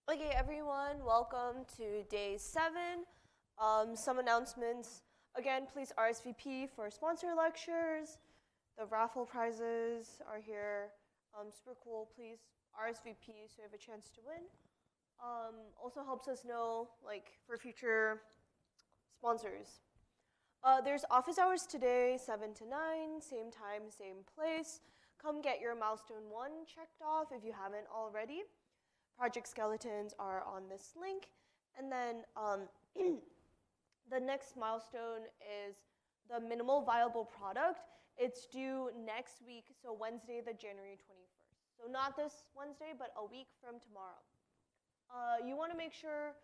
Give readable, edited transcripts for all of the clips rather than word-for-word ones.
Okay, everyone, welcome to day 7. Some announcements. Again, please RSVP for sponsor lectures. The raffle prizes are here. Super cool. Please RSVP so you have a chance to win. Also helps us know, for future sponsors. There's office hours today, 7 to 9, same time, same place. Come get your milestone 1 checked off if you haven't already. Project skeletons are on this link. And then the next milestone is the minimal viable product. It's due next week, so Wednesday, the January 21st. So not this Wednesday, but a week from tomorrow. You want to make sure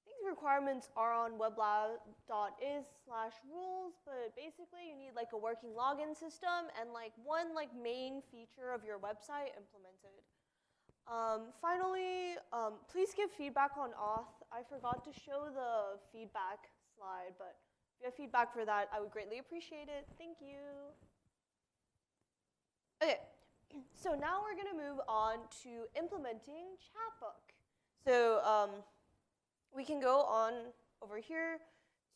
these requirements are on weblab.is/rules, but basically you need a working login system and one main feature of your website implemented. Finally, please give feedback on auth. I forgot to show the feedback slide, but if you have feedback for that, I would greatly appreciate it. Thank you. Okay, so now we're going to move on to implementing Chatbook. So we can go on over here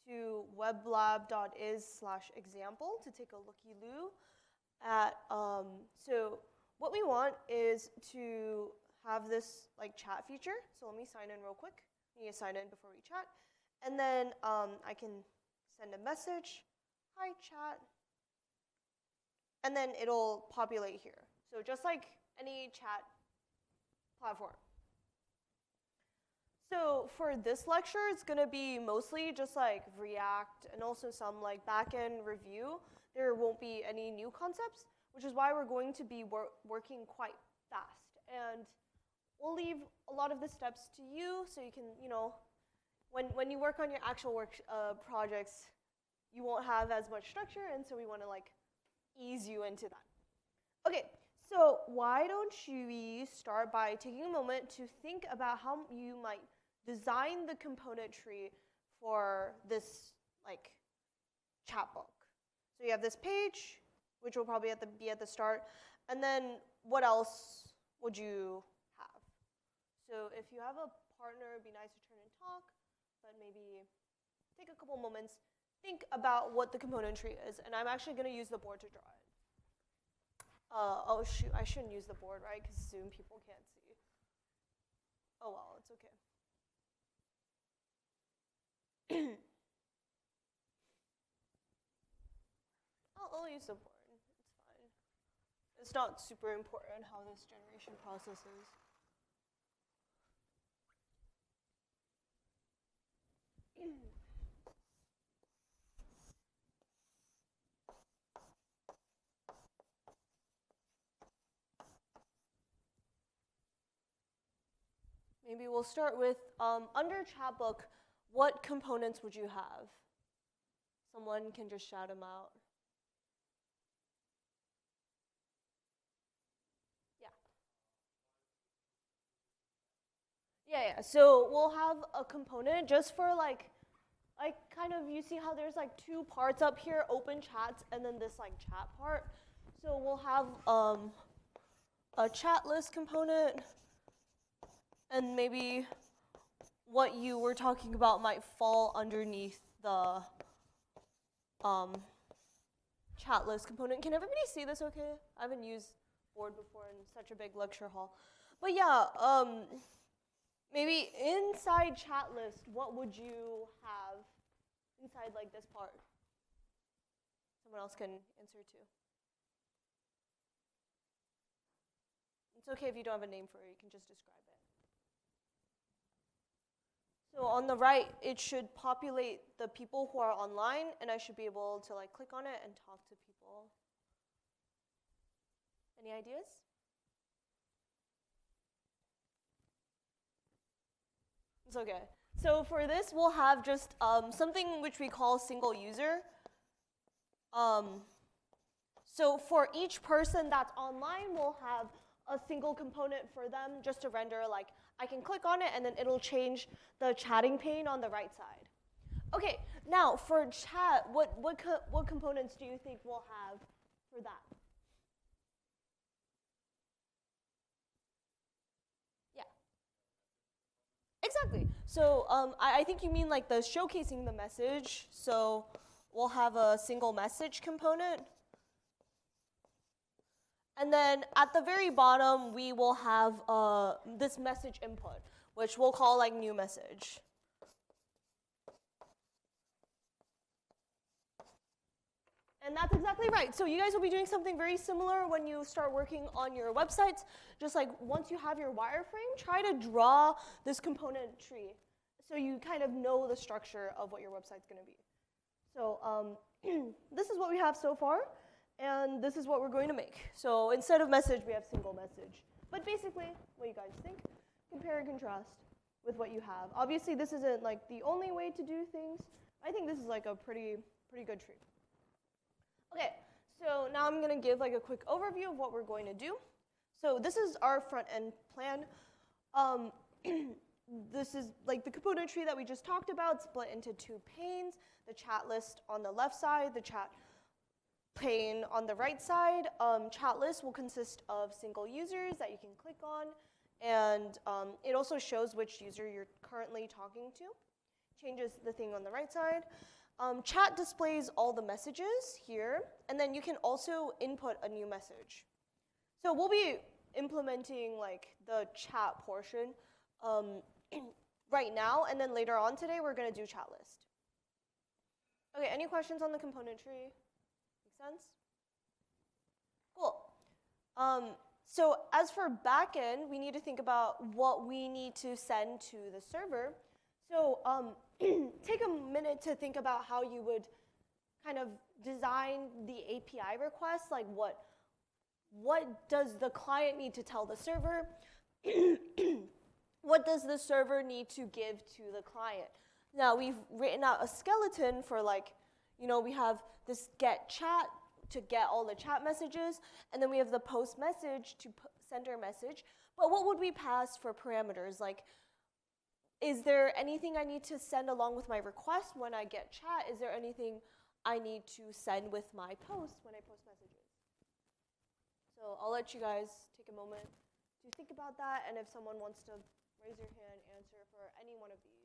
to weblab.is/example to take a looky-loo at, so what we want is to have this chat feature. So let me sign in real quick. I need to sign in before we chat. And then I can send a message, hi chat, and then it'll populate here. So just like any chat platform. So for this lecture, it's going to be mostly just React and also some back-end review. There won't be any new concepts, which is why we're going to be working quite fast. And we'll leave a lot of the steps to you so you can, when you work on your actual work projects, you won't have as much structure, and so we want to ease you into that. Okay, so why don't we start by taking a moment to think about how you might design the component tree for this Chatbook. So you have this page, which will probably be at the start, and then what else would you have? So if you have a partner, it'd be nice to turn and talk, but maybe take a couple moments, think about what the component tree is, and I'm actually going to use the board to draw it. Oh shoot, I shouldn't use the board, right? Because Zoom people can't see. Oh well, it's okay. I'll use the board. It's fine. It's not super important how this generation processes. Maybe we'll start with, under Chatbook, what components would you have? Someone can just shout them out. Yeah, so we'll have a component just for kind of, you see how there's 2 parts up here, open chats, and then this chat part. So we'll have a chat list component, and maybe what you were talking about might fall underneath the chat list component. Can everybody see this okay? I haven't used board before in such a big lecture hall. But yeah, maybe inside chat list, what would you have inside this part? Someone else can answer too. It's okay if you don't have a name for it, you can just describe it. So on the right, it should populate the people who are online, and I should be able to click on it and talk to people. Any ideas? It's okay. So for this, we'll have just something which we call single user. So for each person that's online, we'll have a single component for them just to render I can click on it and then it'll change the chatting pane on the right side. Okay, now for chat, what components do you think we'll have for that? Yeah. Exactly. So I think you mean like the showcasing the message. So we'll have a single message component. And then at the very bottom, we will have this message input, which we'll call like new message. And that's exactly right. So you guys will be doing something very similar when you start working on your websites. Just like once you have your wireframe, try to draw this component tree so you kind of know the structure of what your website's going to be. So this is what we have so far, and this is what we're going to make. So instead of message, we have single message. But basically, what you guys think, compare and contrast with what you have. Obviously, this isn't like the only way to do things. I think this is like a pretty good tree. Okay, so now I'm going to give like a quick overview of what we're going to do. So this is our front end plan. This is like the component tree that we just talked about, split into two panes, the chat list on the left side, the chat pane on the right side. Chat list will consist of single users that you can click on, and it also shows which user you're currently talking to. Changes the thing on the right side. Chat displays all the messages here, and then you can also input a new message. So we'll be implementing like the chat portion right now, and then later on today we're going to do chat list. Okay, any questions on the component tree? Make sense? Cool. So as for backend, we need to think about what we need to send to the server. So take a minute to think about how you would kind of design the API request, like what does the client need to tell the server? What does the server need to give to the client? Now, we've written out a skeleton for like, we have this get chat to get all the chat messages, and then we have the post message to send our message. But what would we pass for parameters? Like, is there anything I need to send along with my request when I get chat? Is there anything I need to send with my post when I post messages? So I'll let you guys take a moment to think about that, and if someone wants to raise your hand, answer for any one of these.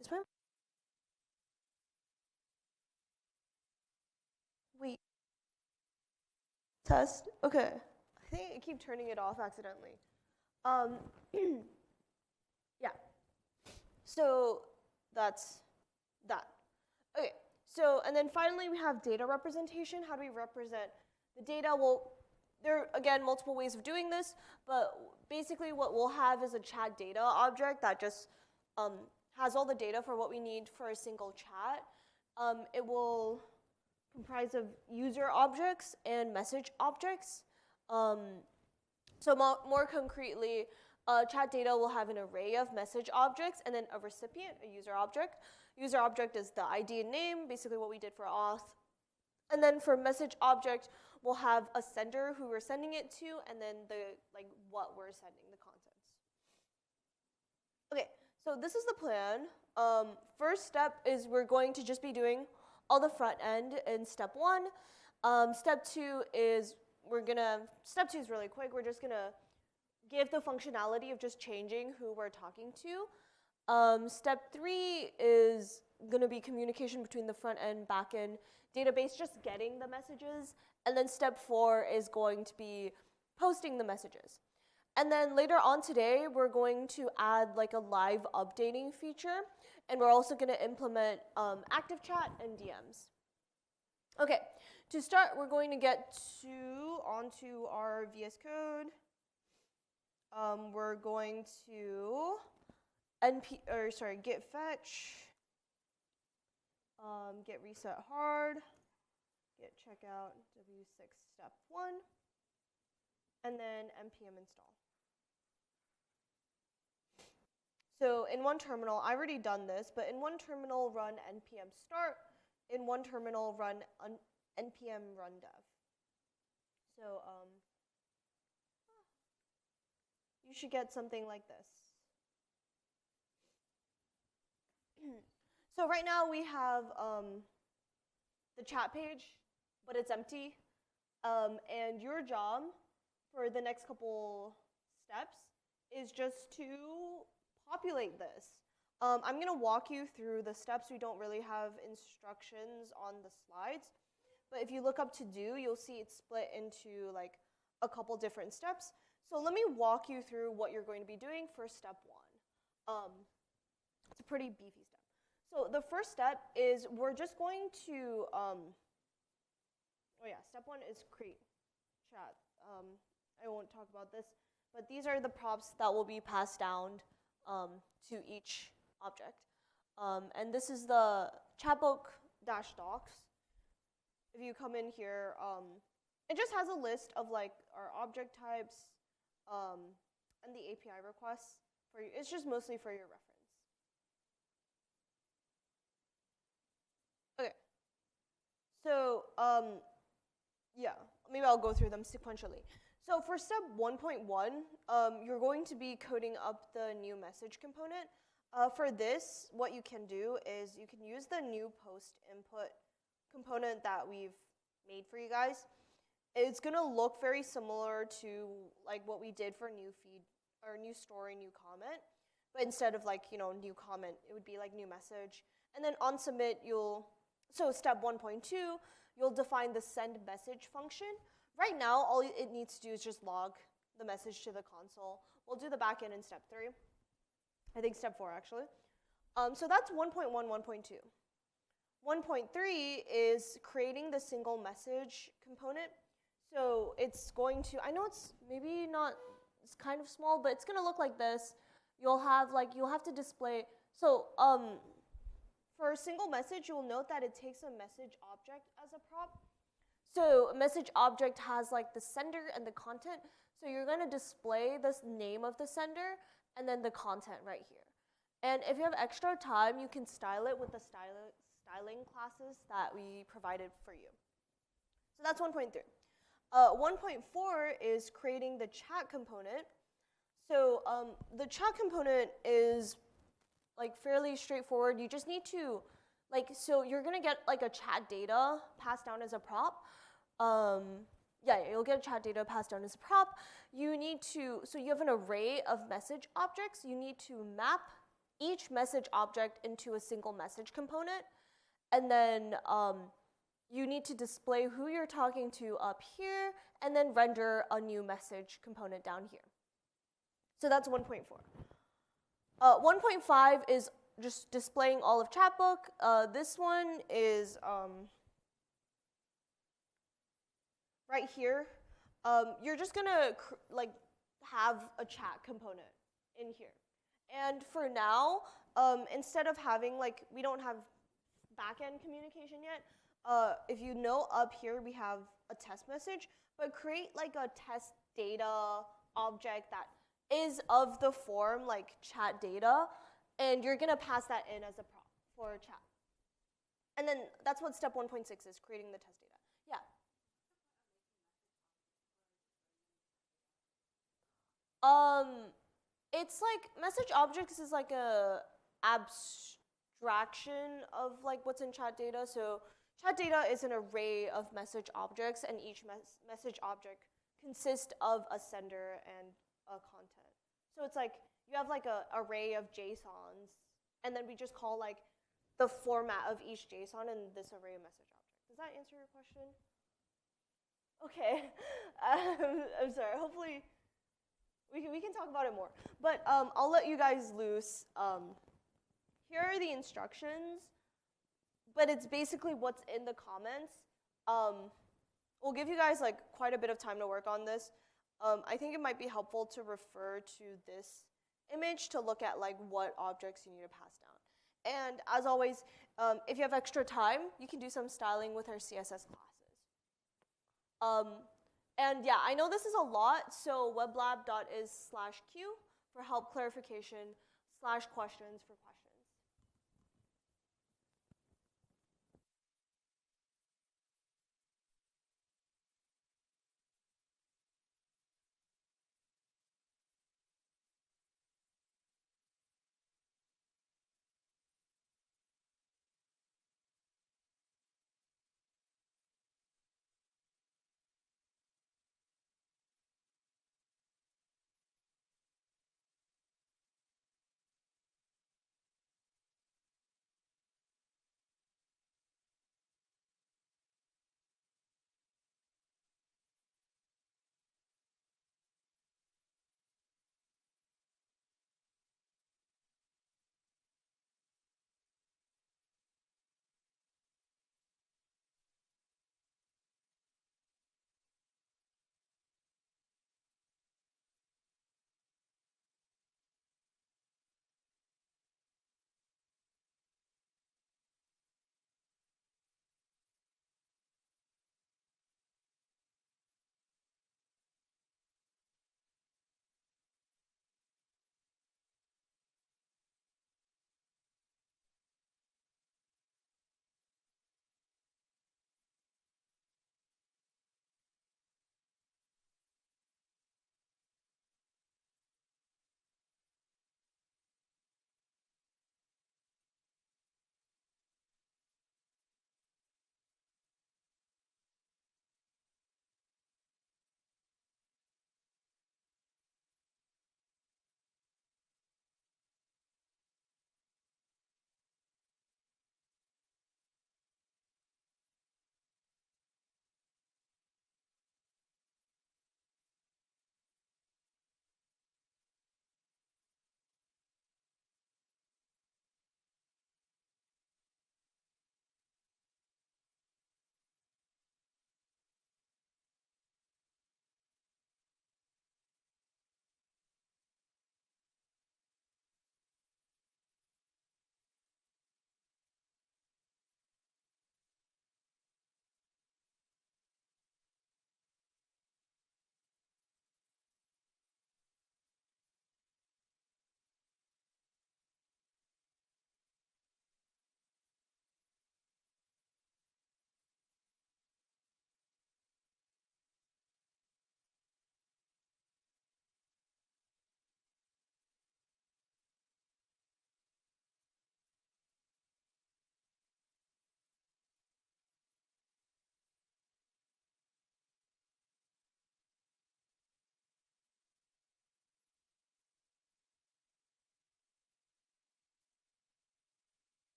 Is my wait test? Okay, I think I keep turning it off accidentally. Yeah. So that's that. Okay. So and then finally we have data representation. How do we represent the data? Well, there are again multiple ways of doing this, but basically what we'll have is a chat data object that just has all the data for what we need for a single chat. It will comprise of user objects and message objects. So more concretely, chat data will have an array of message objects and then a recipient, a user object. User object is the ID and name, basically what we did for auth. And then for message object, we'll have a sender who we're sending it to, and then what we're sending, the contents. Okay, so this is the plan. First step is we're going to just be doing all the front end in step 1. Step 2 is step 2 is really quick. We're just gonna give the functionality of just changing who we're talking to. Step 3 is going to be communication between the front end, back end database, just getting the messages. And then step 4 is going to be posting the messages. And then later on today, we're going to add like a live updating feature. And we're also going to implement active chat and DMs. Okay, to start, we're going to get onto our VS Code. We're going to git fetch, git reset hard, git checkout w6 step 1, and then npm install. So in one terminal, I've already done this, but in one terminal run npm start, in one terminal run npm run dev. So you should get something like this. So right now we have the chat page, but it's empty. And your job for the next couple steps is just to populate this. I'm going to walk you through the steps. We don't really have instructions on the slides. But if you look up to do, you'll see it's split into like a couple different steps. So let me walk you through what you're going to be doing for step 1. It's a pretty beefy step. So the first step is we're just going to, step 1 is create chat. I won't talk about this, but these are the props that will be passed down to each object. And this is the Chatbook-docs. If you come in here, it just has a list of like our object types and the API requests. For you. It's just mostly for your reference. Okay. So, maybe I'll go through them sequentially. So for step 1.1, you're going to be coding up the new message component. For this, what you can do is you can use the new post input component that we've made for you guys. It's going to look very similar to like what we did for new feed or new story, new comment. But instead of like, new comment, it would be like new message. And then on submit, so step 1.2, you'll define the send message function. Right now, all it needs to do is just log the message to the console. We'll do the backend in step 3. I think step 4, actually. So that's 1.1, 1.2. 1.3 is creating the single message component. So it's going to, I know it's maybe not, it's kind of small, but it's going to look like this. You'll have to display, so for a single message, you'll note that it takes a message object as a prop. So a message object has like the sender and the content. So you're going to display the name of the sender and then the content right here. And if you have extra time, you can style it with the styling classes that we provided for you. So that's 1.3. 1.4 is creating the chat component. So the chat component is like fairly straightforward. You just need to, so you're going to get like a chat data passed down as a prop. You'll get a chat data passed down as a prop. You need to, so you have an array of message objects. You need to map each message object into a single message component. And then you need to display who you're talking to up here, and then render a new message component down here. So that's 1.4. 1.5 is just displaying all of Chatbook. This one is right here. You're just gonna have a chat component in here. And for now, instead of having we don't have backend communication yet. If you know up here we have a test message, but create a test data object that is of the form chat data, and you're gonna pass that in as a prop for chat. And then that's what step 1.6 is, creating the test data. Yeah. It's message objects is a abstraction of what's in chat data. So chat data is an array of message objects, and each message object consists of a sender and content. So it's like you have like a array of JSONs, and then we just call like the format of each JSON in this array of message object. Does that answer your question? Okay. I'm sorry. Hopefully we can talk about it more. But I'll let you guys loose. Here are the instructions, but it's basically what's in the comments. We'll give you guys like quite a bit of time to work on this. I think it might be helpful to refer to this image to look at like what objects you need to pass down. And as always, if you have extra time, you can do some styling with our CSS classes. And yeah, I know this is a lot, so weblab.is/q for help clarification /questions for questions.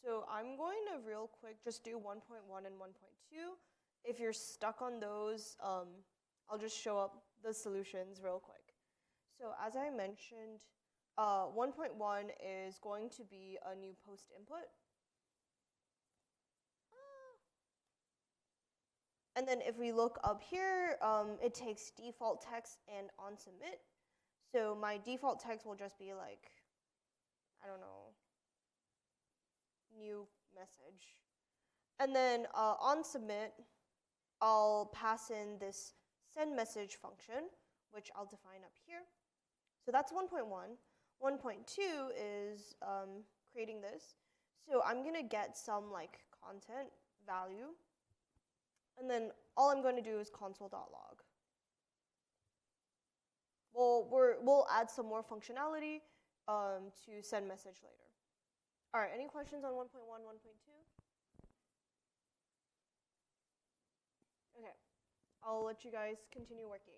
So I'm going to real quick just do 1.1 and 1.2. If you're stuck on those, I'll just show up the solutions real quick. So as I mentioned, 1.1 is going to be a new post input. And then if we look up here, it takes default text and on submit. So my default text will just be like, I don't know, new message. And then on submit, I'll pass in this send message function, which I'll define up here. So that's 1.1. 1.2 is creating this. So I'm going to get some like content value. And then all I'm going to do is console.log. We'll add some more functionality to send message later. All right, any questions on 1.1, 1.2? Okay, I'll let you guys continue working.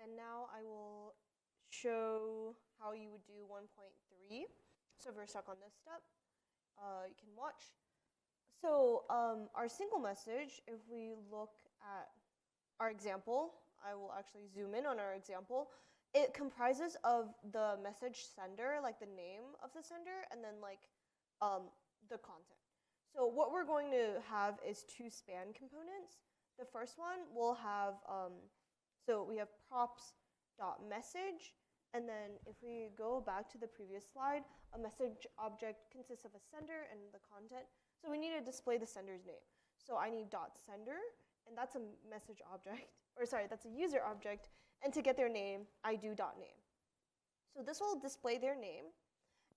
And now I will show how you would do 1.3. So if you're stuck on this step, you can watch. So our single message, if we look at our example, I will actually zoom in on our example. It comprises of the message sender, like the name of the sender, and then like the content. So what we're going to have is two span components. The first one will have, so we have props.message, and then if we go back to the previous slide, a message object consists of a sender and the content. So we need to display the sender's name. So I need .sender, and that's a message object, or sorry, that's a user object, and to get their name, I do .name. So this will display their name,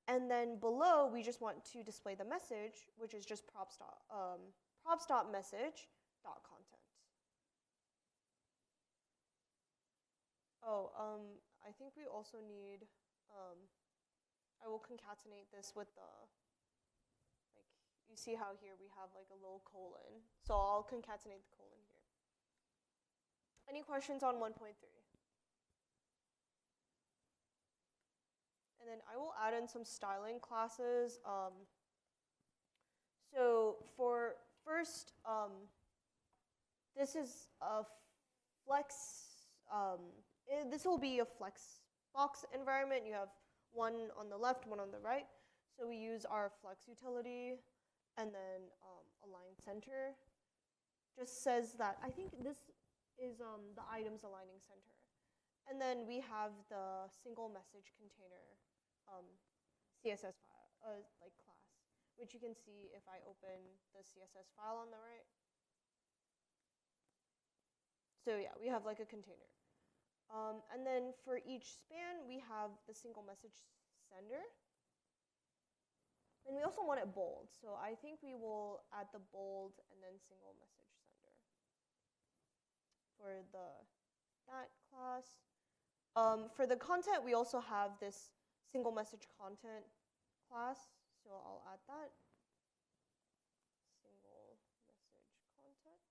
and then below, we just want to display the message, which is just props.message.content. Oh, I think we also need, I will concatenate this with the, like, you see how here we have like a little colon. So I'll concatenate the colon here. Any questions on 1.3? And then I will add in some styling classes. So for first, this is a flex, this will be a flex box environment. You have one on the left, one on the right. So we use our flex utility, and then align center. Just says that, I think this is the items aligning center. And then we have the single message container CSS file, like class, which you can see if I open the CSS file on the right. So yeah, we have like a container. And then for each span, we have the single message sender. And we also want it bold. So I think we will add the bold and then single message sender for that class. For the content, we also have this single message content class. So I'll add that. Single message content.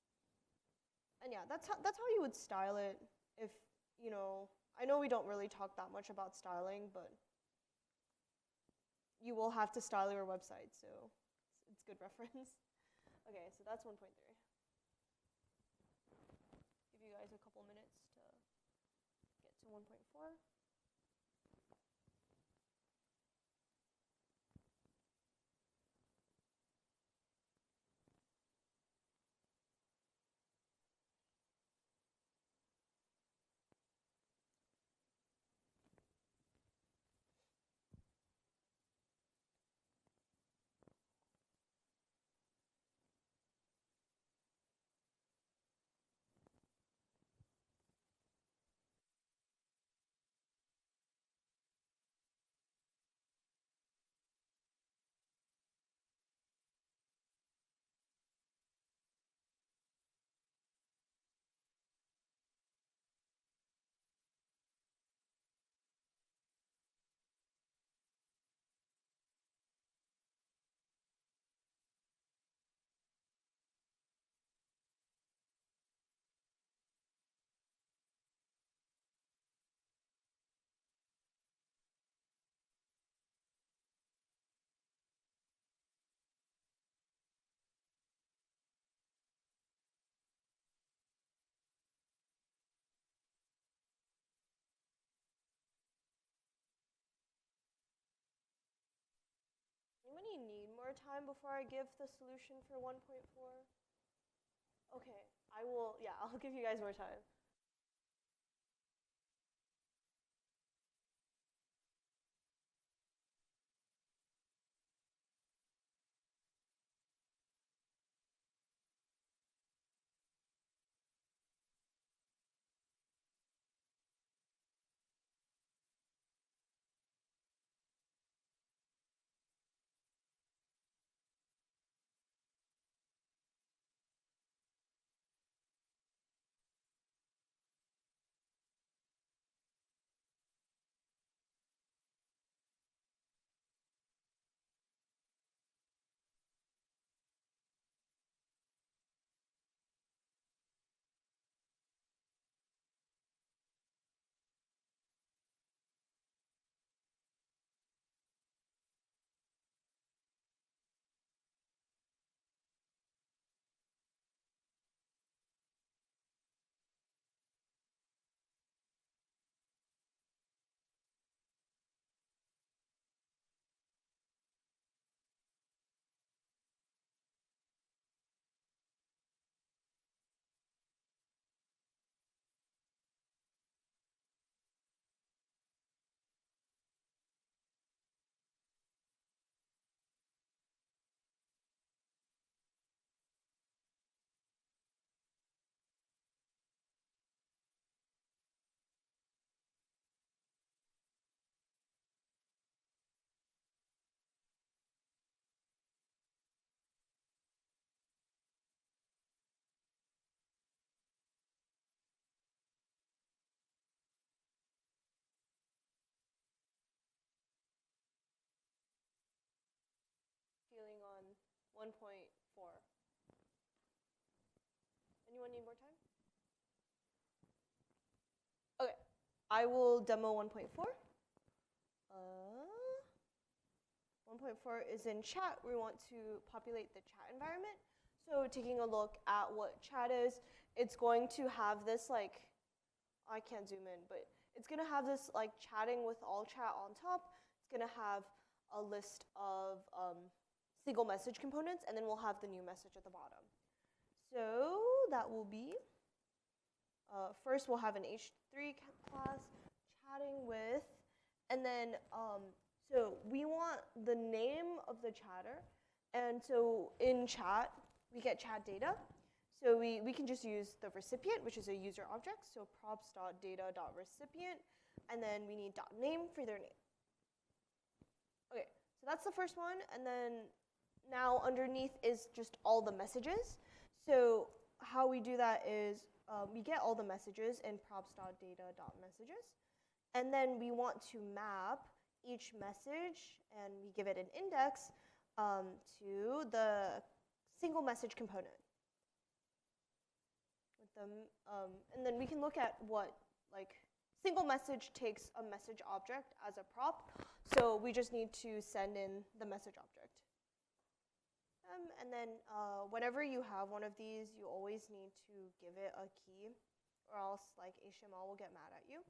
And yeah, that's how you would style it. If, you know, I know we don't really talk that much about styling, but you will have to style your website, so it's good reference. Okay, so that's 1.3. 1.4. Anybody need more time before I give the solution for 1.4? Okay, I will, yeah, I'll give you guys more time. Feeling on 1.4. Anyone need more time? Okay, I will demo 1.4. 1.4 is in chat. We want to populate the chat environment. So taking a look at what chat is, it's going to have this like, I can't zoom in, but it's going to have this like chatting with all chat on top. It's going to have a list of single message components, and then we'll have the new message at the bottom. So that will be, first we'll have an H3 class chatting with, and then so we want the name of the chatter, and so in chat, we get chat data. So we can just use the recipient, which is a user object, so props.data.recipient, and then we need .name for their name. Okay, so that's the first one, and then now underneath is just all the messages. So how we do that is we get all the messages in props.data.messages, and then we want to map each message, and we give it an index to the single message component. With them, and then we can look at what, like, single message takes a message object as a prop, so we just need to send in the message object. And then whenever you have one of these, you always need to give it a key, or else like HTML will get mad at you.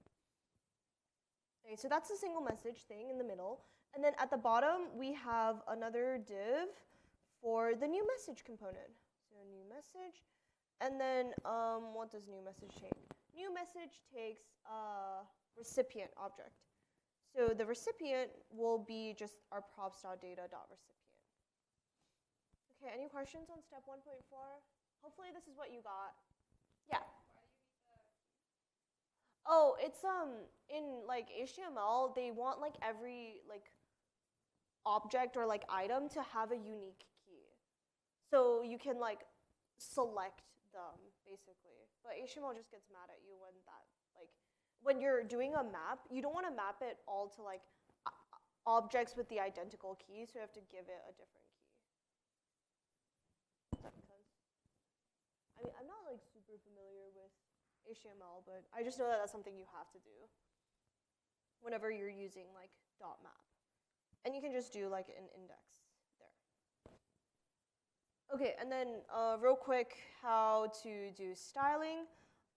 Okay, so that's the single message thing in the middle. And then at the bottom, we have another div for the new message component. So new message. And then what does new message take? New message takes a recipient object. So the recipient will be just our props.data.recipient. Okay, any questions on step 1.4? Hopefully this is what you got. Yeah. Oh, it's in like HTML, they want like every like object or like item to have a unique key. So you can like select them basically. But HTML just gets mad at you when that like when you're doing a map, you don't want to map it all to like objects with the identical key, so you have to give it a different key. Does that make sense? I mean, I'm not like super familiar with HTML, but I just know that that's something you have to do whenever you're using like .map. And you can just do like an index there. Okay, and then real quick, how to do styling.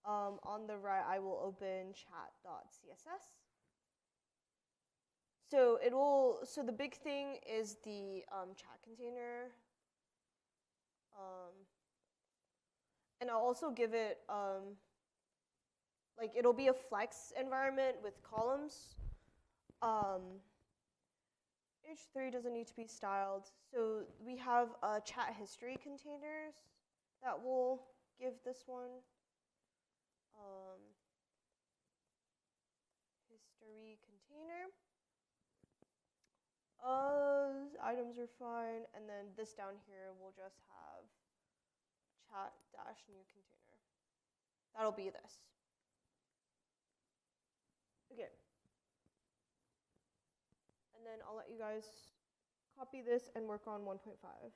On the right, I will open chat.css. So it will. So the big thing is the chat container. And I'll also give it like it'll be a flex environment with columns. H3 doesn't need to be styled. So we have chat history containers that will give this one. History container. Items are fine, and then this down here will just have chat-new container. That'll be this. Okay. And then I'll let you guys copy this and work on 1.5.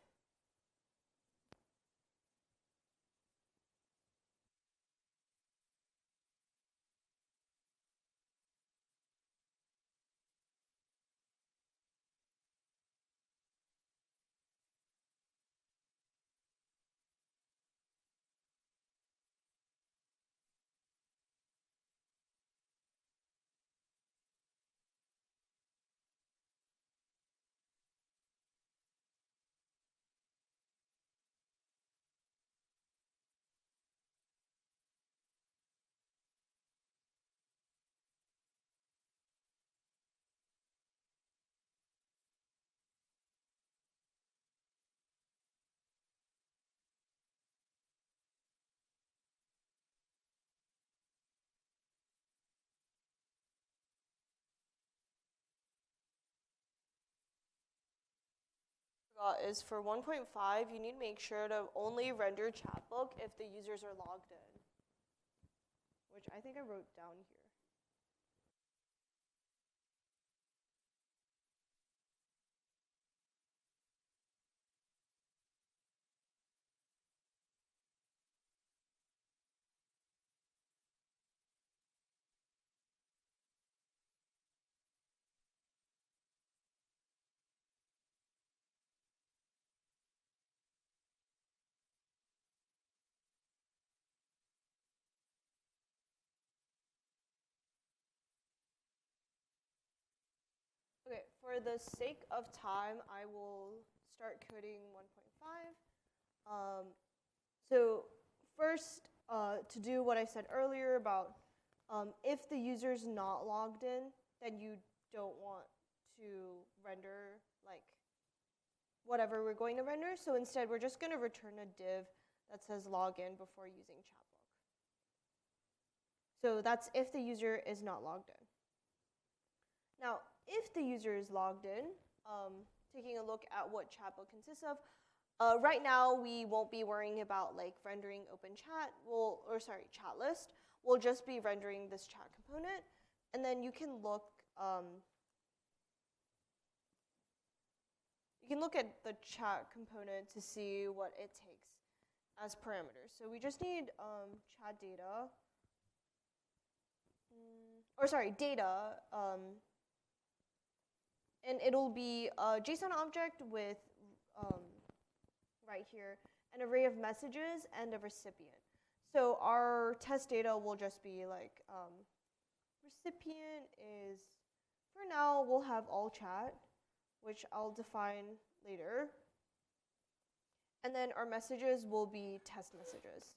Is for 1.5, you need to make sure to only render Chatbook if the users are logged in, which I think I wrote down here. Okay, for the sake of time, I will start coding 1.5. So first, to do what I said earlier about if the user's not logged in, then you don't want to render like whatever we're going to render. So instead, we're just going to return a div that says login before using Chatbook. So that's if the user is not logged in. Now, if the user is logged in, taking a look at what Chatbook consists of, right now we won't be worrying about like rendering open chat, chat list. We'll just be rendering this chat component, and then you can look at the chat component to see what it takes as parameters. So we just need chat data, data. And it'll be a JSON object with, right here, an array of messages and a recipient. So our test data will just be like, recipient is For now, we'll have all chat, which I'll define later. And then our messages will be test messages.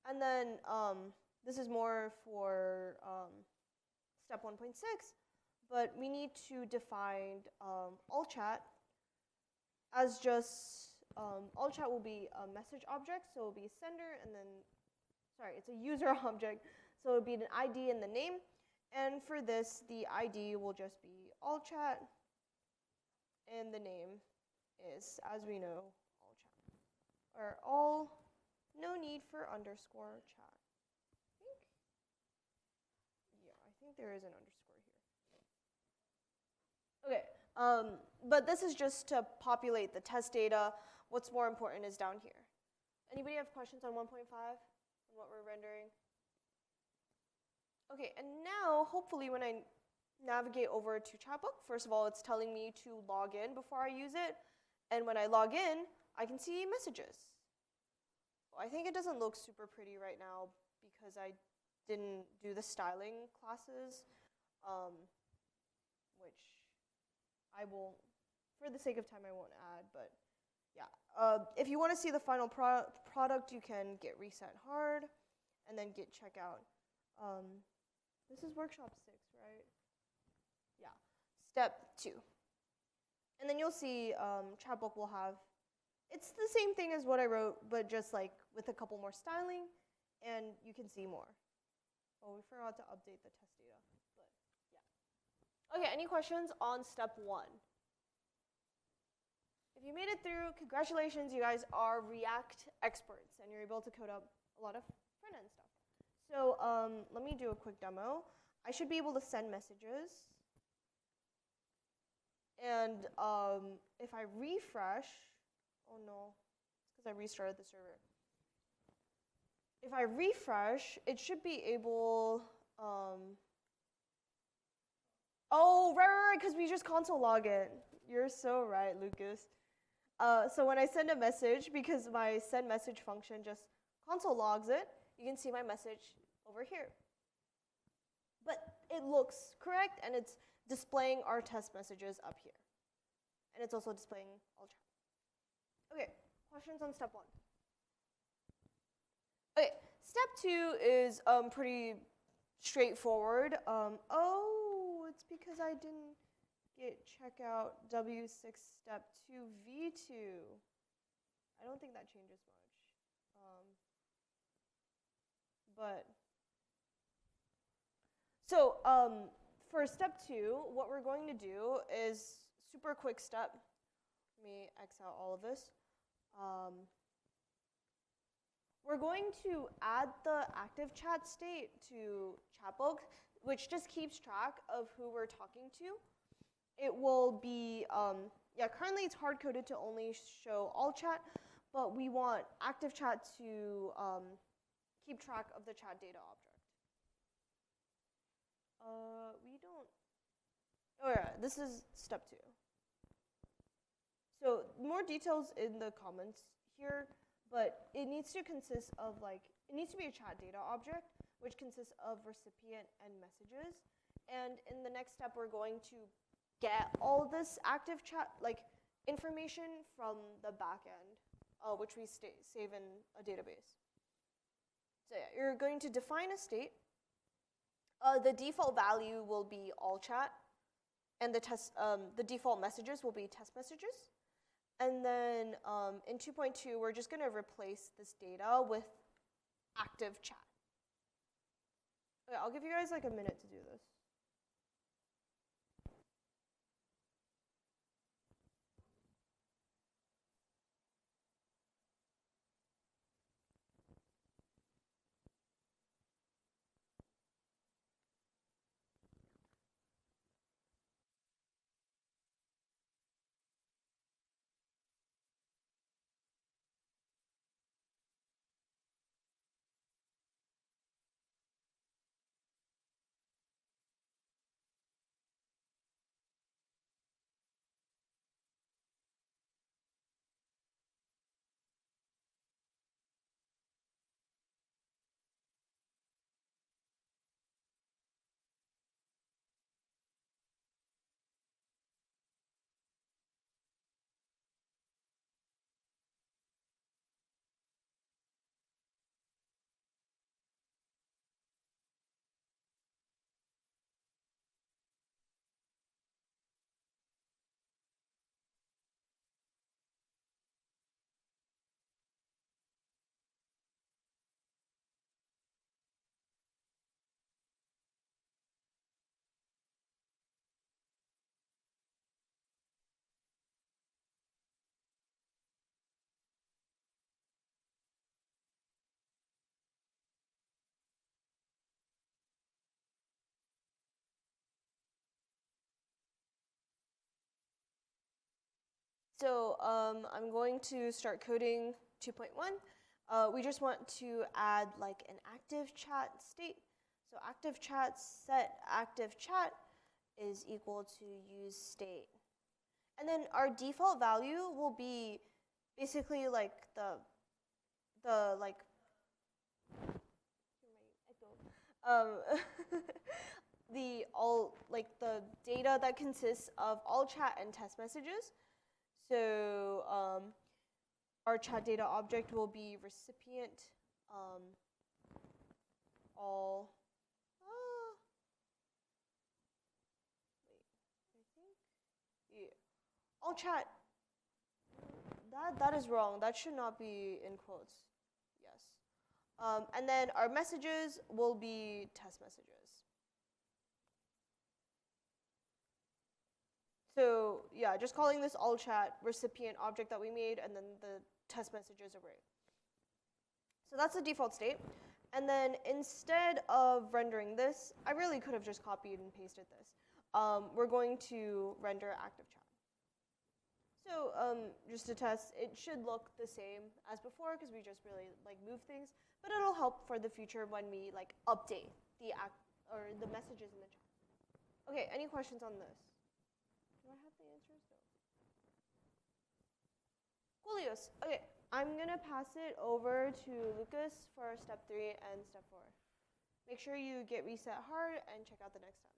And then this is more for step 1.6, but we need to define all chat as just, all chat will be a message object, so it will be sender, and then, sorry, it's a user object, so it will be an ID and the name. And for this, the ID will just be all chat, and the name is, as we know, all chat. Or all, no need for underscore chat. I think there is an underscore here. Okay, but this is just to populate the test data. What's more important is down here. Anybody have questions on 1.5 and what we're rendering? Okay, and now, hopefully, when I navigate over to Chatbook, first of all, it's telling me to log in before I use it. And when I log in, I can see messages. Well, I think it doesn't look super pretty right now because I didn't do the styling classes, which I won't, for the sake of time, I won't add. But yeah, if you want to see the final product, you can git reset hard and then git checkout. This is workshop 6, right? Yeah, step 2. And then you'll see Chatbook will have, it's the same thing as what I wrote, but just like with a couple more styling, and you can see more. Oh, we forgot to update the test data, but yeah. Okay, any questions on step 1? If you made it through, congratulations, you guys are React experts, and you're able to code up a lot of front-end stuff. So let me do a quick demo. I should be able to send messages. And if I refresh, oh no, it's because I restarted the server. If I refresh, it should be able, oh, right, because we just console log in. You're so right, Lucas. So when I send a message, because my send message function just console logs it, you can see my message over here. But it looks correct, and it's displaying our test messages up here. And it's also displaying all chat. Okay, questions on step 1? Okay, step 2 is pretty straightforward. Oh, it's because I didn't get checkout W6 step 2 V2. I don't think that changes much. But so for step 2, what we're going to do is super quick step. Let me X out all of this. We're going to add the active chat state to Chatbook, which just keeps track of who we're talking to. It will be, currently it's hard-coded to only show all chat, but we want active chat to keep track of the chat data object. We don't, oh yeah, this is step 2. So more details in the comments here, but it needs to consist of it needs to be a chat data object, which consists of recipient and messages. And in the next step, we're going to get all this active chat, information from the backend, which we save in a database. So yeah, you're going to define a state. The default value will be all chat, and the default messages will be test messages. And then in 2.2, we're just going to replace this data with active chat. Okay, I'll give you guys a minute to do this. So I'm going to start coding 2.1. We just want to add like an active chat state. So active chat set active chat is equal to use state. And then our default value will be basically like the like the data that consists of all chat and test messages. So our chat data object will be recipient all. All chat. That is wrong. That should not be in quotes. Yes. And then our messages will be test messages. So yeah, just calling this all chat recipient object that we made, and then the test messages array. So that's the default state. And then instead of rendering this, I really could have just copied and pasted this. We're going to render active chat. So just to test, it should look the same as before because we just really like move things, but it'll help for the future when we like update the messages in the chat. Okay, any questions on this? Do I have the answers? No. Coolios. Okay, I'm gonna pass it over to Lucas for step 3 and step 4. Make sure you get reset hard and check out the next step.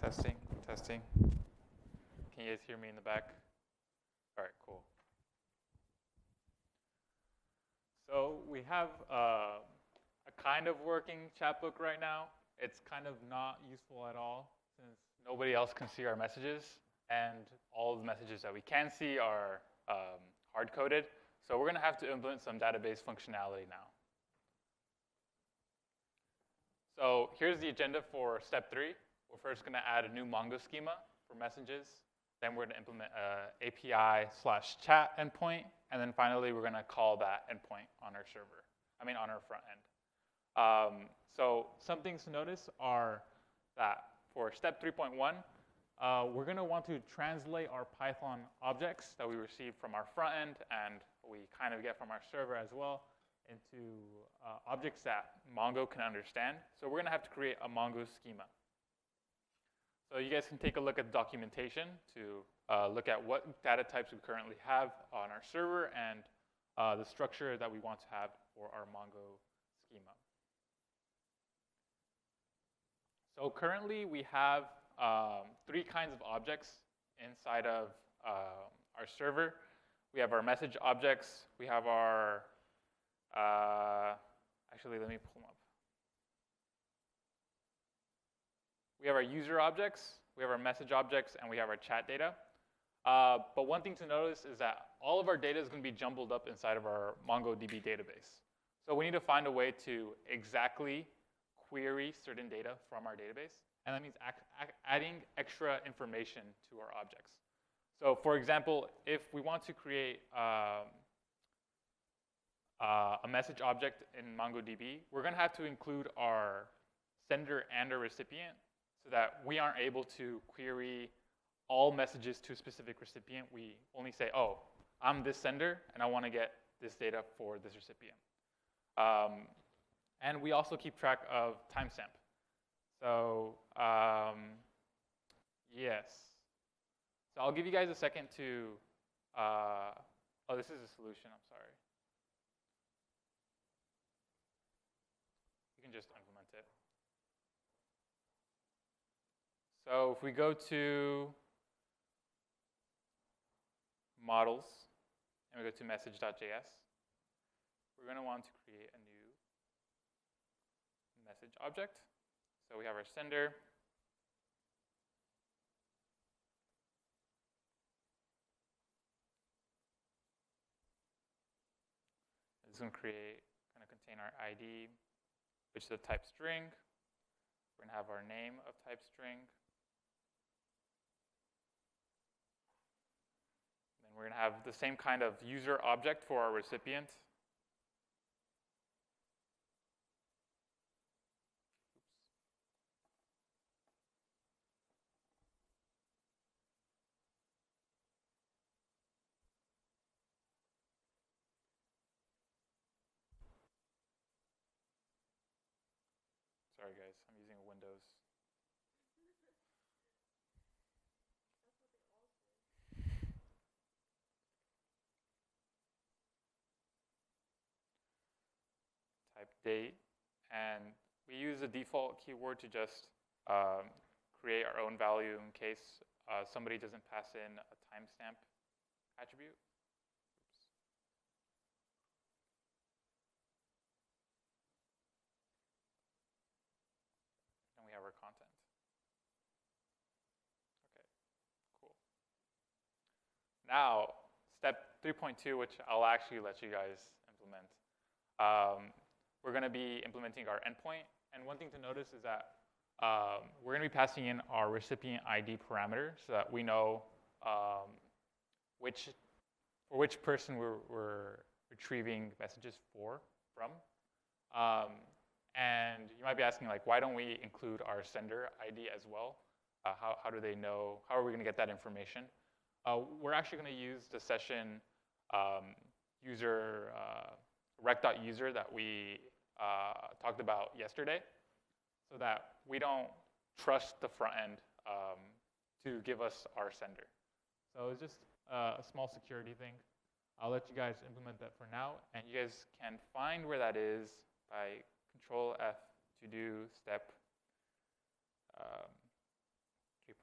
Testing, testing. Can you guys hear me in the back? All right, cool. So we have a kind of working chatbook right now. It's kind of not useful at all since nobody else can see our messages, and all of the messages that we can see are hard-coded. So we're going to have to implement some database functionality now. So here's the agenda for step 3. We're first going to add a new Mongo schema for messages. Then we're going to implement a API/chat endpoint. And then finally, we're going to call that endpoint on our server, on our front end. So some things to notice are that for step 3.1, we're going to want to translate our Python objects that we receive from our front end and we kind of get from our server as well into objects that Mongo can understand. So we're going to have to create a Mongo schema. So you guys can take a look at the documentation to look at what data types we currently have on our server and the structure that we want to have for our Mongo schema. So currently we have 3 kinds of objects inside of our server. We have our message objects. We have our, actually let me pull them up. We have our user objects, we have our message objects, and we have our chat data. But one thing to notice is that all of our data is going to be jumbled up inside of our MongoDB database. So we need to find a way to exactly query certain data from our database. And that means adding extra information to our objects. So for example, if we want to create a message object in MongoDB, we're going to have to include our sender and our recipient, so that we aren't able to query all messages to a specific recipient. We only say, oh, I'm this sender, and I want to get this data for this recipient. And we also keep track of timestamp. So yes. So I'll give you guys a second to, oh, this is a solution, I'm sorry. You can just implement it. So if we go to models and we go to message.js, we're going to want to create a new message object. So we have our sender. is going to contain our ID, which is a type string. We're going to have our name of type string. Then we're going to have the same kind of user object for our recipient. Sorry, guys, I'm using Windows. Type date, and we use the default keyword to just create our own value in case somebody doesn't pass in a timestamp attribute. And we have our content. Okay, cool. Now, step 3.2, which I'll actually let you guys implement. We're going to be implementing our endpoint. And one thing to notice is that we're going to be passing in our recipient ID parameter so that we know for which person we're retrieving messages from. And you might be asking, like, why don't we include our sender ID as well? How do they know? How are we going to get that information? We're actually going to use the session user rec.user that we talked about yesterday, so that we don't trust the front end to give us our sender. So it's just a small security thing. I'll let you guys implement that for now, and you guys can find where that is by Control F to do step 3.2.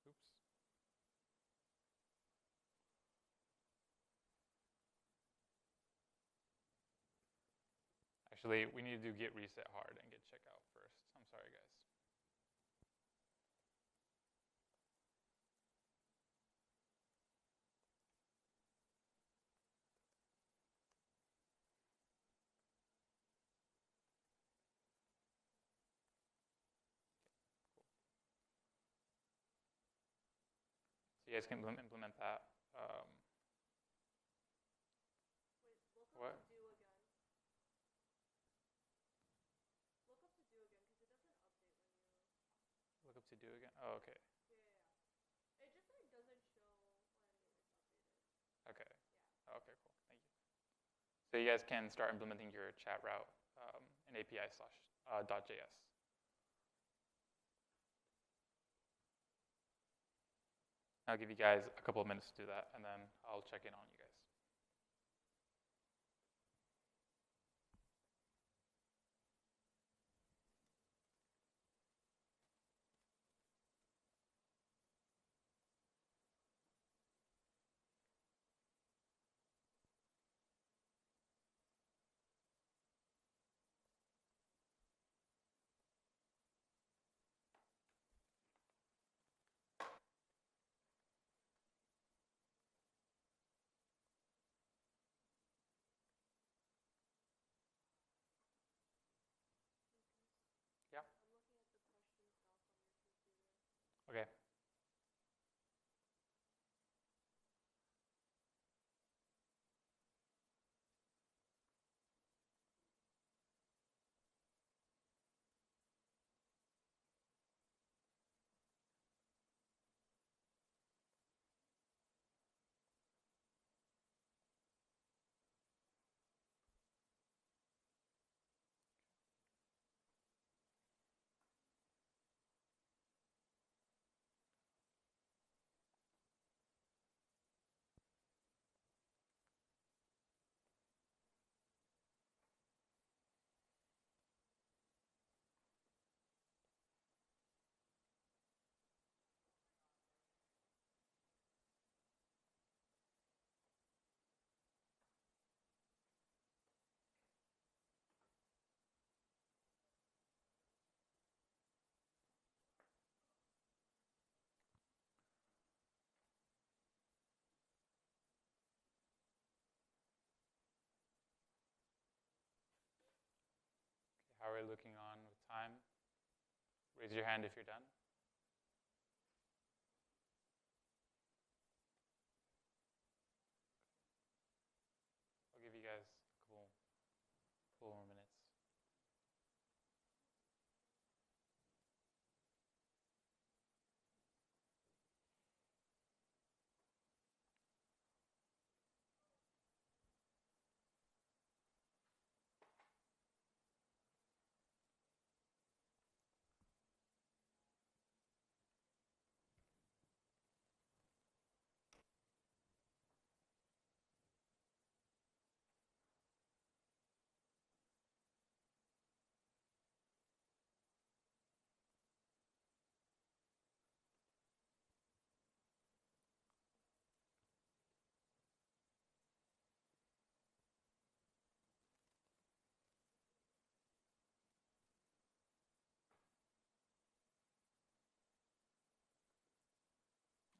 Oops. Actually, we need to do get reset hard and get checkout first. I'm sorry, guys. So you guys can implement that. Wait, look up What? to do again. Look up to do again, because it doesn't update when you... Look up to do again? Oh, okay. Yeah. It just like doesn't show when it's updated. Okay. Yeah. Okay, cool. Thank you. So you guys can start implementing your chat route in API/.js. I'll give you guys a couple of minutes to do that, and then I'll check in on you guys. everybody looking on with time? Raise your hand if you're done. I'll give you guys a couple more minutes.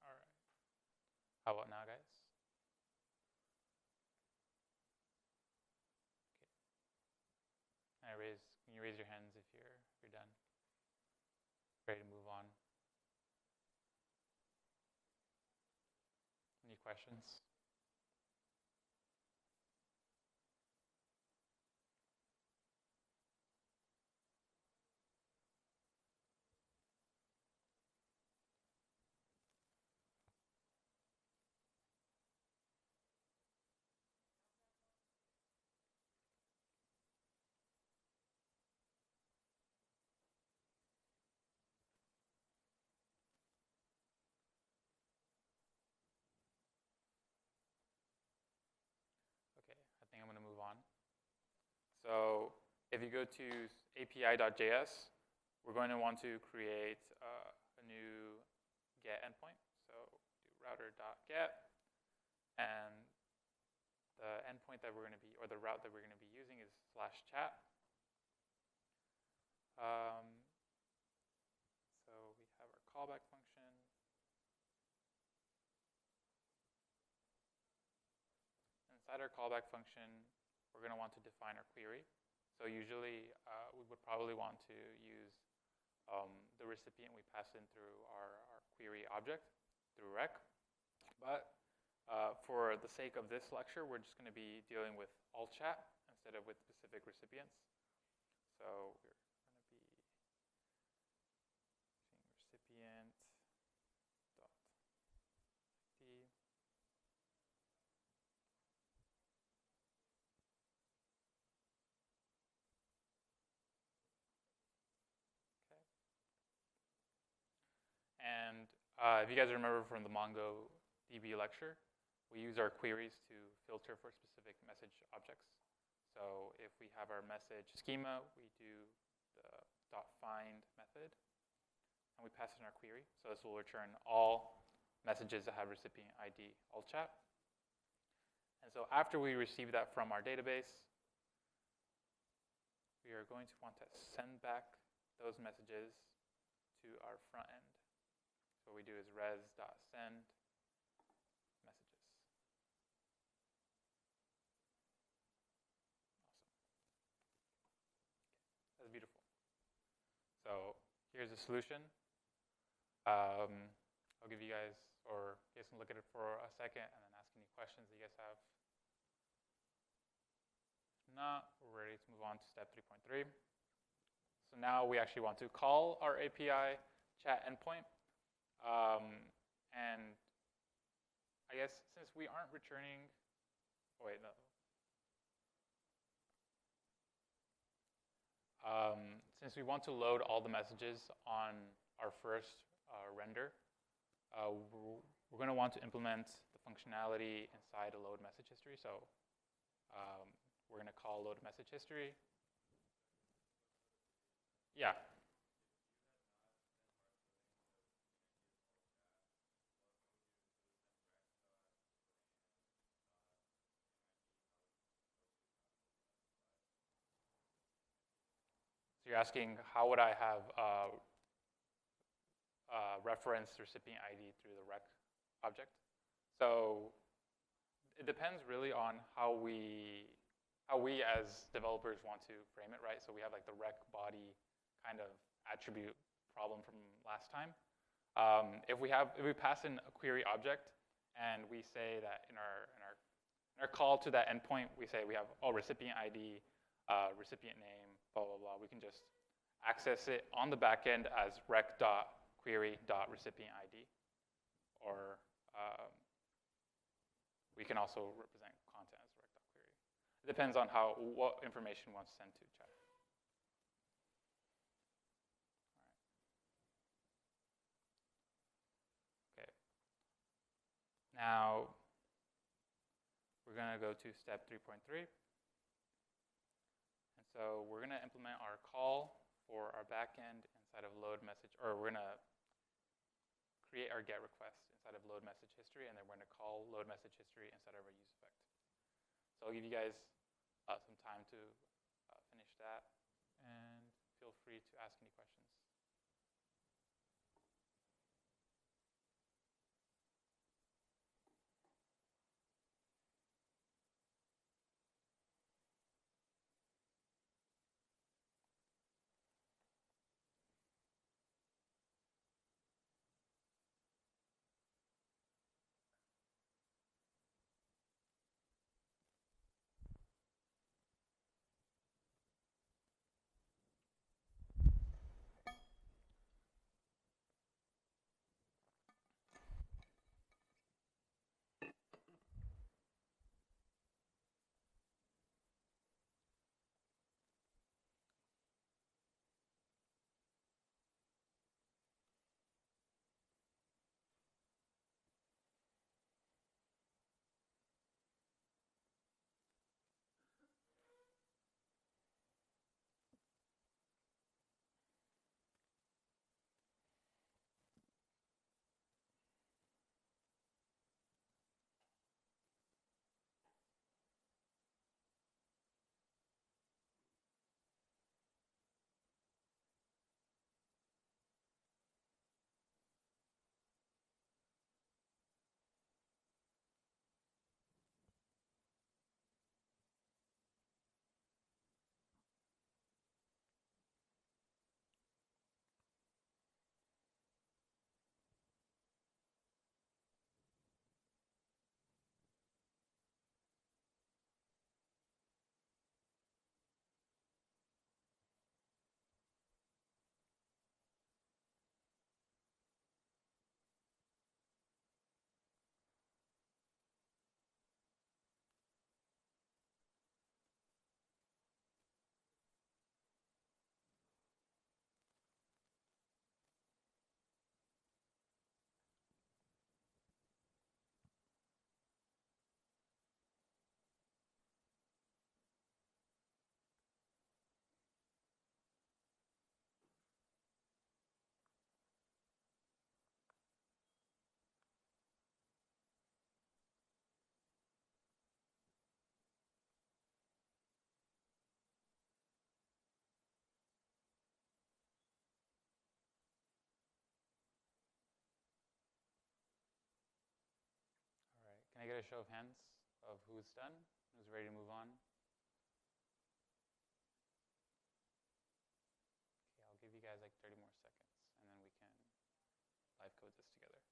All right. How about now, guys? Okay. Can you raise your hands if you're done? Ready to move on? Any questions? Okay, I think I'm going to move on. So if you go to api.js, we're going to want to create a new get endpoint. So do router.get, and the endpoint that we're going to be, or the route that we're going to be using is /chat. So we have our callback function. Inside our callback function, we're going to want to define our query. So usually, we would probably want to use the recipient we pass in through our query object through rec. But for the sake of this lecture, we're just going to be dealing with all chat instead of with specific recipients. So we're going to be using recipient.id. And if you guys remember from the MongoDB lecture, we use our queries to filter for specific message objects. So if we have our message schema, we do the .find method, and we pass in our query. So this will return all messages that have recipient ID all chat. And so after we receive that from our database, we are going to want to send back those messages to our front end. So what we do is res.send messages. Awesome. That's beautiful. So here's the solution. I'll give you guys, or you guys can look at it for a second and then ask any questions that you guys have. If not, we're ready to move on to step 3.3. So now we actually want to call our API chat endpoint. And I guess since we aren't returning, oh wait, no. Since we want to load all the messages on our first render, we're going to want to implement the functionality inside a load message history. So we're going to call load message history. Yeah. So you're asking, how would I have referenced recipient ID through the rec object? So it depends really on how how we as developers want to frame it, right? So we have like the rec body kind of attribute problem from last time. If we pass in a query object and we say that in our call to that endpoint, we say we have recipient ID, recipient name, blah blah blah. We can just access it on the back end as rec.query.recipient ID, or we can also represent content as rec.query. It depends on what information wants to send to chat. Okay. Now we're going to go to step 3.3. And so we're going to implement our call for our backend inside of load message, or we're going to create our get request inside of load message history, and then we're going to call load message history inside of our use effect. So I'll give you guys some time to finish that, and feel free to ask any questions. All right. Can I get a show of hands of who's done, who's ready to move on? Okay, I'll give you guys like 30 more seconds, and then we can live code this together.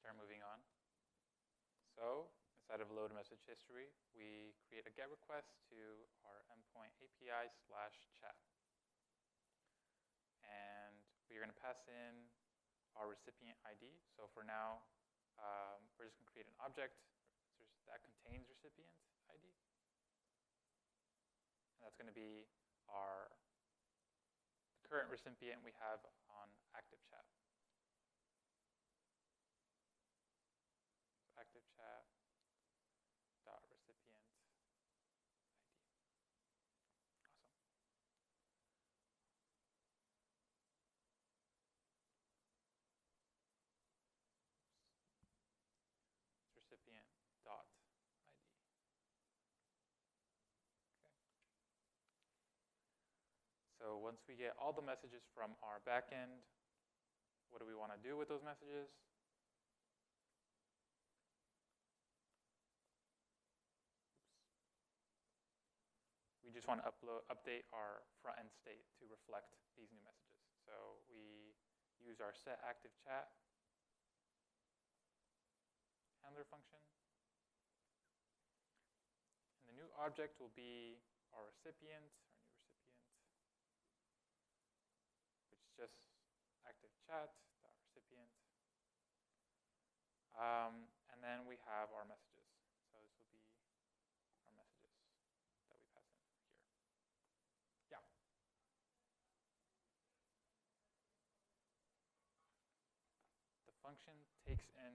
Start moving on. So inside of load message history, we create a get request to our endpoint API/chat. pass in our recipient ID. So for now, we're just going to create an object that contains recipient ID. And that's going to be the current recipient we have on active chat. So active chat dot recipient ID. Awesome. It's recipient dot ID. Okay. So once we get all the messages from our backend, what do we want to do with those messages? We just want to update our front-end state to reflect these new messages. So we use our setActiveChat handler function. And the new object will be our recipient, our new recipient, which is just ActiveChat.recipient. And then we have our messages. So this will be our messages that we pass in here. Yeah. The function takes in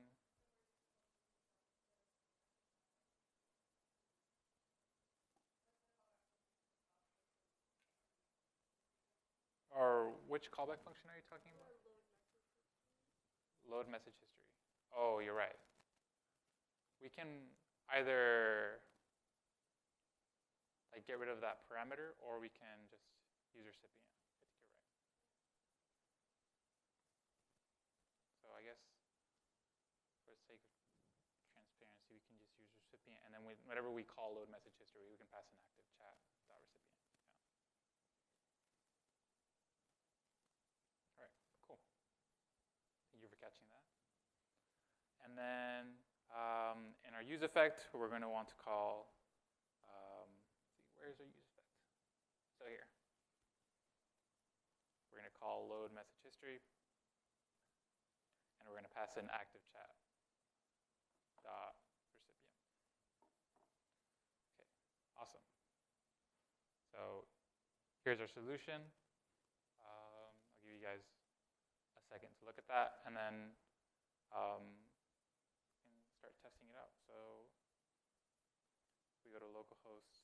or which callback function are you talking about? Load message history. Oh, you're right. We can either like get rid of that parameter, or we can just use recipient. I think you're right. So I guess for the sake of transparency, we can just use recipient, and then whenever we call load message history, we can pass an active chat.recipient. Yeah. All right, cool. Thank you for catching that. And then in our use effect, we're going to want to call, where's our use effect? So here. We're going to call load message history, and we're going to pass in active chat dot recipient. Okay, awesome. So here's our solution. I'll give you guys a second to look at that, and then we can start testing it out. So we go to localhost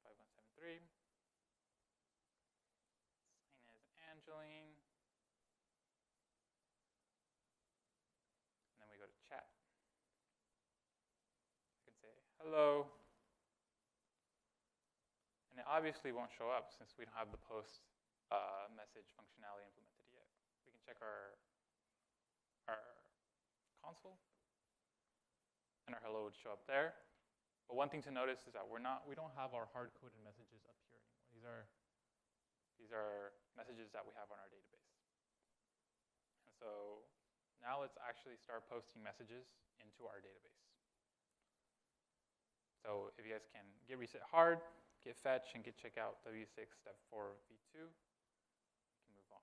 5173. Sign as Angeline. And then we go to chat. I can say hello. And it obviously won't show up since we don't have the post message functionality implemented yet. We can check our console, and our hello would show up there. But one thing to notice is that we don't have our hard-coded messages up here anymore. These are messages that we have on our database. And so now let's actually start posting messages into our database. So if you guys can git reset hard, git fetch, and git checkout W6 step 4 v2, we can move on.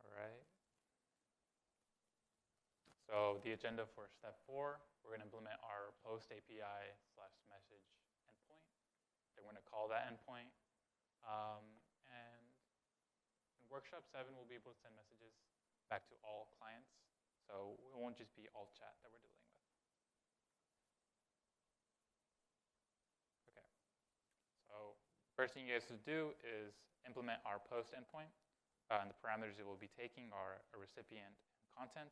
All right. So the agenda for step 4, we're going to implement our post API / message endpoint. Then we're going to call that endpoint. And in workshop 7, we'll be able to send messages back to all clients. So it won't just be alt chat that we're dealing with. Okay. So first thing you guys should do is implement our post endpoint. And the parameters it will be taking are a recipient and content.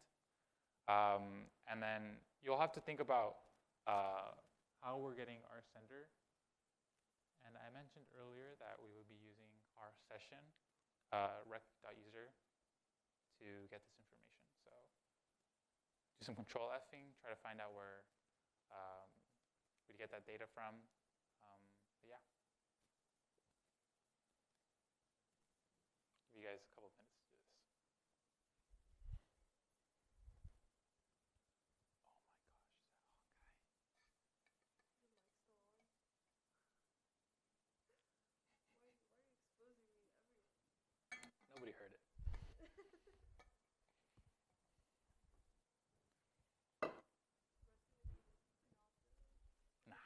And then you'll have to think about how we're getting our sender. And I mentioned earlier that we would be using our session, rec.user, to get this information. So do some control Fing, try to find out where we get that data from. But yeah, give you guys a couple of minutes to do this. Oh my gosh, is that Hawkeye? Your mic's still on. Why are you exposing me to everyone? Nobody heard it. Nah.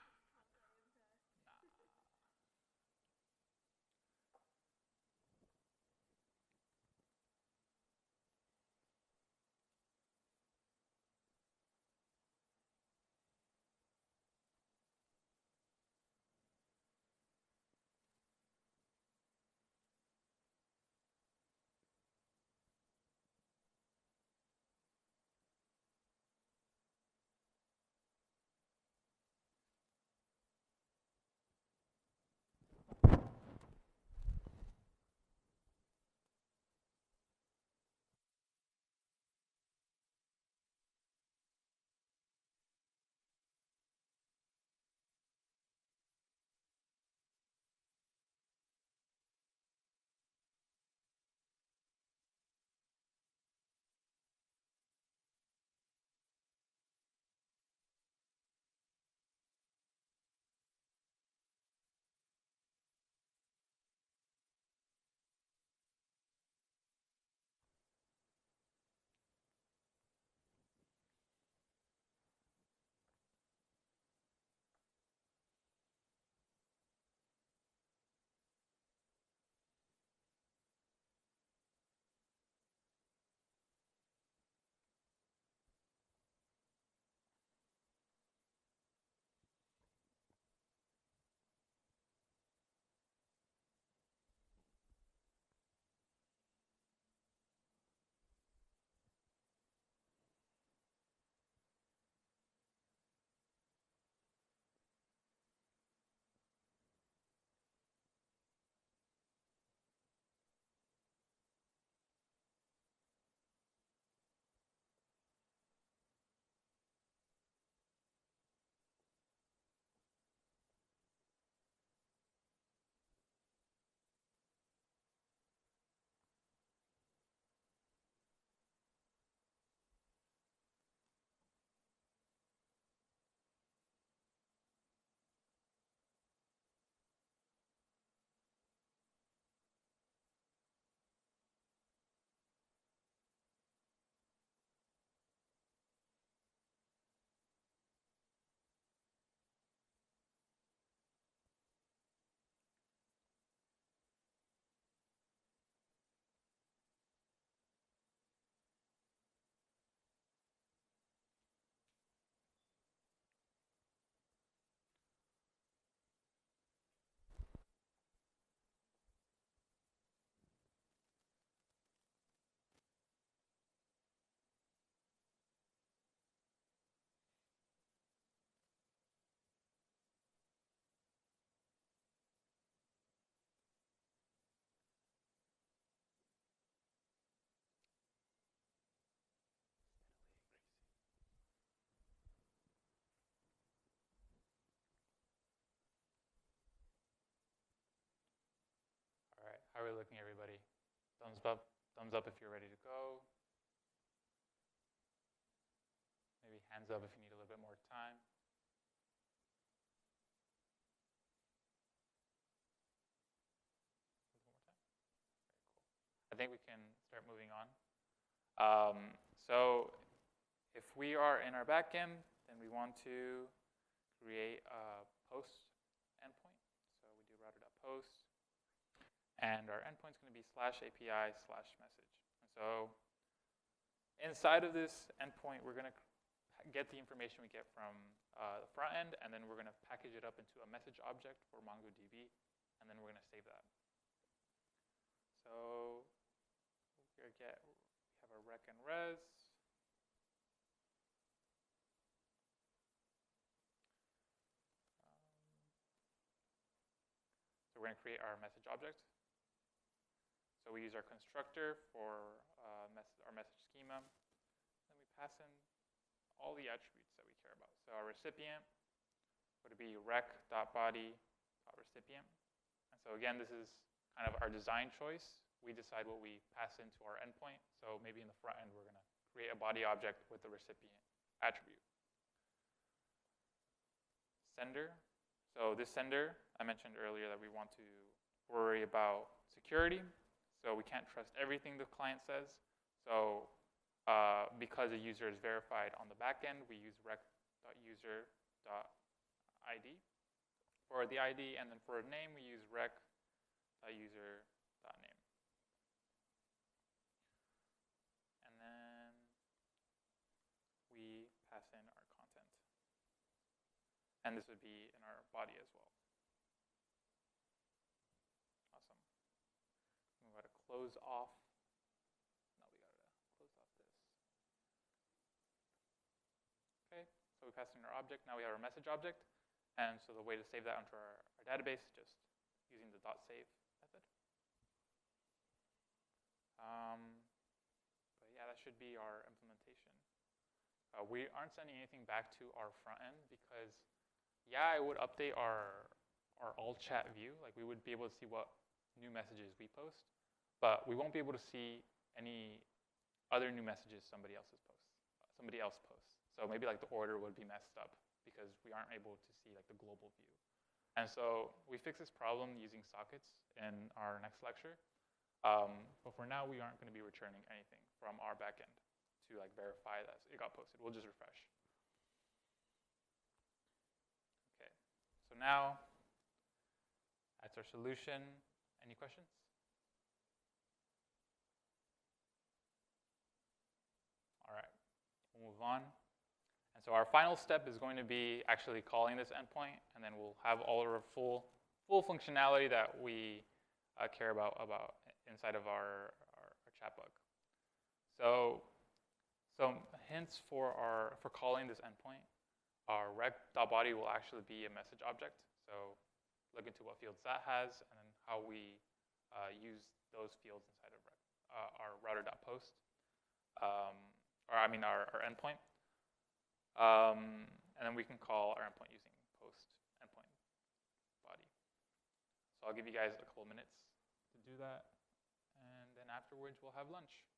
All right, how are we looking, everybody? Thumbs up if you're ready to go. Maybe hands up if you need a little bit more time. I think we can start moving on. So if we are in our backend, then we want to create a post endpoint. So we do router.post. And our endpoint is going to be /API/message. And so inside of this endpoint, we're going to get the information we get from the front end, and then we're going to package it up into a message object for MongoDB, and then we're going to save that. So we have our rec and res. So we're going to create our message object. we use our constructor for our message schema. Then we pass in all the attributes that we care about. So our recipient would be rec.body.recipient. And so again, this is kind of our design choice. We decide what we pass into our endpoint. So maybe in the front end, we're going to create a body object with the recipient attribute. Sender. So this sender, I mentioned earlier that we want to worry about security. So we can't trust everything the client says. So because a user is verified on the back end, we use rec.user.id for the ID, and then for a name, we use rec.user.name. And then we pass in our content. And this would be in our body as well. Awesome. We got to close off. No, we got to close off this. Okay, so we passed in our object. Now we have our message object. And so the way to save that onto our database is just using the .save method. But yeah, that should be our implementation. We aren't sending anything back to our front end because, yeah, it would update our all chat view. Like we would be able to see what new messages we post, but we won't be able to see any other new messages somebody else posts. So maybe like the order would be messed up because we aren't able to see like the global view. And so we fix this problem using sockets in our next lecture. But for now, we aren't going to be returning anything from our backend to like verify that it got posted. We'll just refresh. Okay, so now that's our solution. Any questions? All right, we'll move on. And so our final step is going to be actually calling this endpoint, and then we'll have all of our full functionality that we care about inside of our Chatbook. So some hints for calling this endpoint. Our rec.body will actually be a message object. So look into what fields that has, and then how we use those fields inside of our router.post, our endpoint. And then we can call our endpoint using post endpoint body. So I'll give you guys a couple of minutes to do that. And then afterwards, we'll have lunch.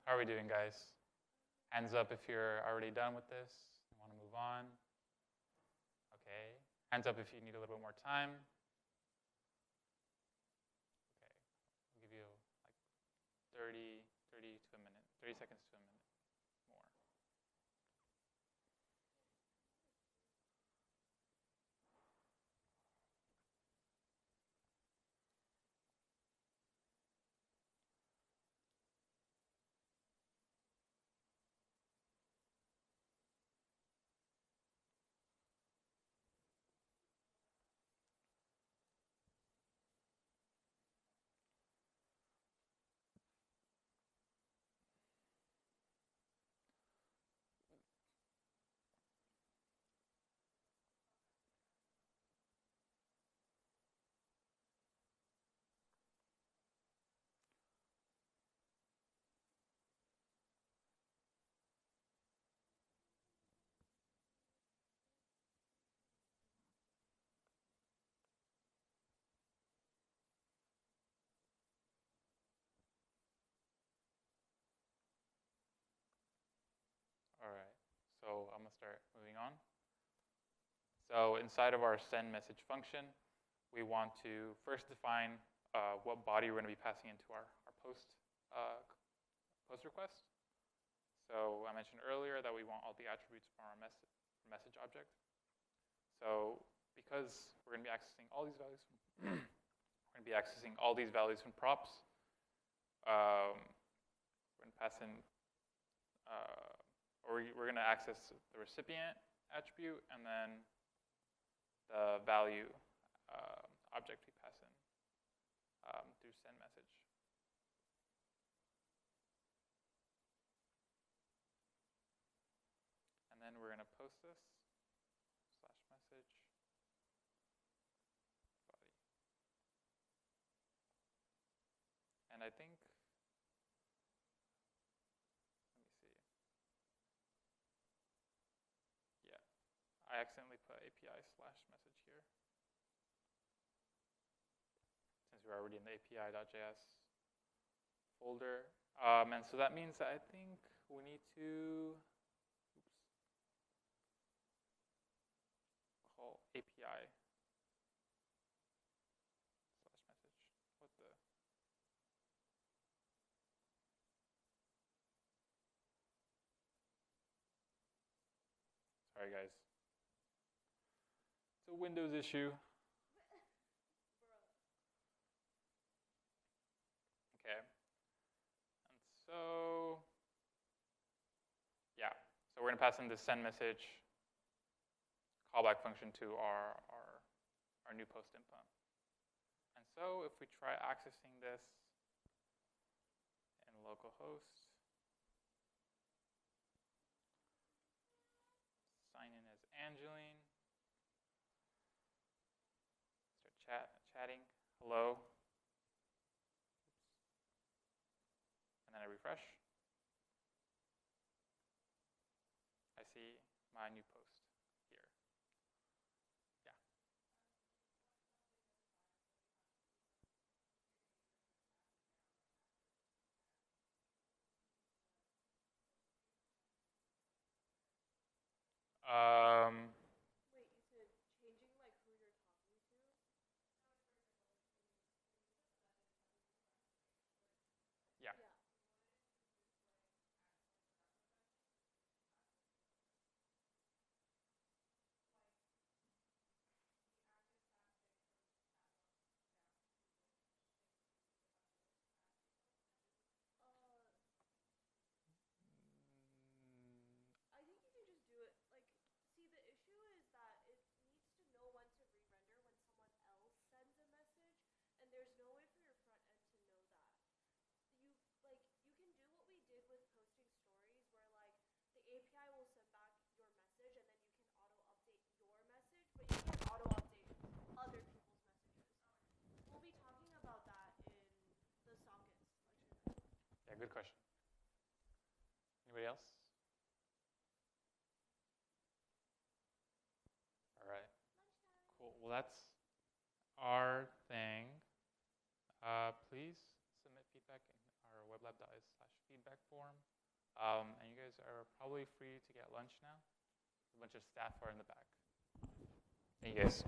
How are we doing, guys? Hands up if you're already done with this. You want to move on? Okay. Hands up if you need a little bit more time. Okay. I'll give you like 30 to a minute, 30 seconds to a minute more. All right. So I'm going to start moving on. So inside of our send message function, we want to first define what body we're going to be passing into our post request. So I mentioned earlier that we want all the attributes from our message object. So because we're going to be accessing all these values from we're going to be accessing all these values from props, we're going to pass in or we're going to access the recipient attribute and then the value object we pass in through send message. And then we're going to post this /message body. And I think, let me see. Yeah, I accidentally put API /message here, since we're already in the API.js folder. And so that means that I think we need to call API /message. What the? Sorry, guys. It's a Windows issue. Okay. And so, yeah. So we're going to pass in the send message callback function to our new post input. And so if we try accessing this in localhost, sign in as Angeline, start chatting, hello. And then I refresh. I see my new post here. Yeah. Wait, you said changing like who you're talking to? Yeah. Yeah. Uh, I think you can just do it. Like, see, the issue is that it needs to know when to re-render when someone else sends a message, and there's no way for your front end to know that. You can do what we did with posting stories, where like the API will send back your message, and then you can auto update your message, but you can't auto update other people's messages. We'll be talking about that in the sockets lecture. Yeah, good question. Anybody else? All right. Cool. Well, that's our thing. Please submit feedback in our weblab.is/feedback form. And you guys are probably free to get lunch now. A bunch of staff are in the back. Thank you guys.